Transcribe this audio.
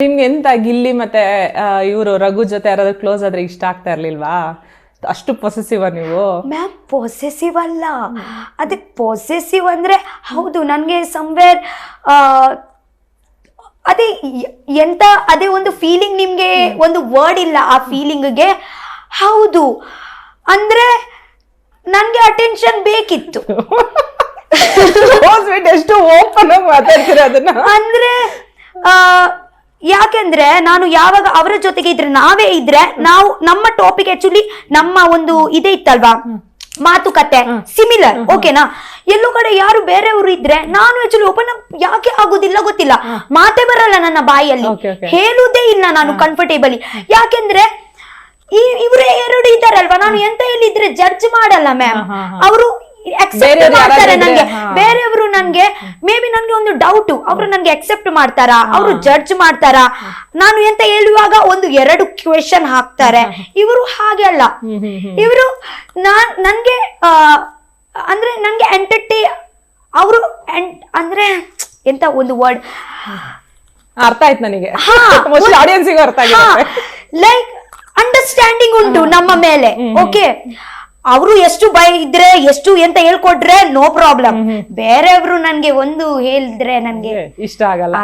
ನಿಮ್ಗೆ ಎಂತ ಗಿಲ್ಲಿ ಮತ್ತೆ ಇವರು ರಘು ಜೊತೆ ಯಾರಾದ್ರೂ ಕ್ಲೋಸ್ ಆದ್ರೆ ಇಷ್ಟ ಆಗ್ತಾ ಇರ್ಲಿಲ್ವಾ? ಅಷ್ಟು ಪೊಸೆಸಿವ್ ನೀವು? ಮ್ಯಾಮ್ ಪೊಸೆಸಿವ್ ಅಲ್ಲ, ಅದಕ್ಕೆ ಪೊಸೆಸಿವ್ ಅಂದ್ರೆ ಹೌದು ನನಗೆ ಸಮ್ವೇರ್ ಅದೇ ಎಂತ ಅದೇ ಒಂದು ಫೀಲಿಂಗ್, ನಿಮ್ಗೆ ಒಂದು ವರ್ಡ್ ಇಲ್ಲ ಆ ಫೀಲಿಂಗ್ಗೆ. ಹೌದು ಅಂದ್ರೆ ನನ್ಗೆ ಅಟೆನ್ಷನ್ ಬೇಕಿತ್ತು. ಎಷ್ಟು ಓಪನ್ ಆಗಿ ಮಾತಾಡ್ತೀರ ಅದನ್ನ. ಅಂದ್ರೆ ಯಾಕೆಂದ್ರೆ ನಾನು ಯಾವಾಗ ಅವರ ಜೊತೆಗೆ ಇದ್ರೆ, ನಾವೇ ಇದ್ರೆ ನಾವು ನಮ್ಮ ಟಾಪಿಕ್ ಆಕ್ಚುಲಿ ನಮ್ಮ ಒಂದು ಇದೇ ಇತ್ತಲ್ವಾ ಮಾತುಕತೆ ಸಿಮಿಲರ್, ಓಕೆನಾ. ಎಲ್ಲೋ ಕಡೆ ಯಾರು ಬೇರೆಯವರು ಇದ್ರೆ ನಾನು ಆಕ್ಚುಲಿ ಓಪನ್ ಅಪ್ ಯಾಕೆ ಆಗುದಿಲ್ಲ ಗೊತ್ತಿಲ್ಲ, ಮಾತೇ ಬರಲ್ಲ ನನ್ನ ಬಾಯಲ್ಲಿ, ಹೇಳುವುದೇ ಇಲ್ಲ ನಾನು ಕಂಫರ್ಟೇಬಲಿ. ಯಾಕೆಂದ್ರೆ ಇವ್ರೆ ಎರಡು ಇದ್ದಾರಲ್ವಾ, ನಾನು ಎಂತ ಹೇಳಿದ್ರೆ ಜಡ್ಜ್ ಮಾಡಲ್ಲ ಮ್ಯಾಮ್, ಅವರು ಅಕ್ಸೆಪ್ಟ್ ಮಾಡ್ತಾರೆ ನಂಗೆ. ಬೇರೆಯವರು ನನ್ಗೆ ಮೇ ಬಿ ನನ್ಗೆ ಒಂದು ಡೌಟ್, ಅವರು ನನ್ಗೆ ಅಕ್ಸೆಪ್ಟ್ ಮಾಡ್ತಾರಾ, ಅವರು ಜಡ್ಜ್ ಮಾಡ್ತಾರಾ, ನಾನು ಎಂತ ಹೇಳುವಾಗ ಒಂದು ಎರಡು ಕ್ವೆಶನ್ ಹಾಕ್ತಾರೆ. ಇವರು ಹಾಗೆ ಅಲ್ಲ, ಇವರು ನನ್ಗೆ ಅಂದ್ರೆ ನಂಗೆ ಅವರು ಅಂದ್ರೆ ಎಂತ ಒಂದು ವರ್ಡ್ ಅರ್ಥ ಆಯ್ತು ನನಗೆ, ಆಡಿಯನ್ಸಿಗೂ ಅರ್ಥ ಆಗಿದೆ. ಲೈಕ್ ಅಂಡರ್ಸ್ಟ್ಯಾಂಡಿಂಗ್ ಉಂಟು ನಮ್ಮ ಮೇಲೆ, ಓಕೆ. ಅವರು ಎಷ್ಟು ಇದ್ರೆ ಎಷ್ಟು ಎಂತ ಹೇಳ್ಕೊಟ್ರೆ ನೋ ಪ್ರಾಬ್ಲಮ್, ಬೇರೆಯವರು ನನ್ಗೆ ಒಂದು ಹೇಳಿದ್ರೆ ನನ್ಗೆ ಇಷ್ಟ ಆಗಲ್ಲ.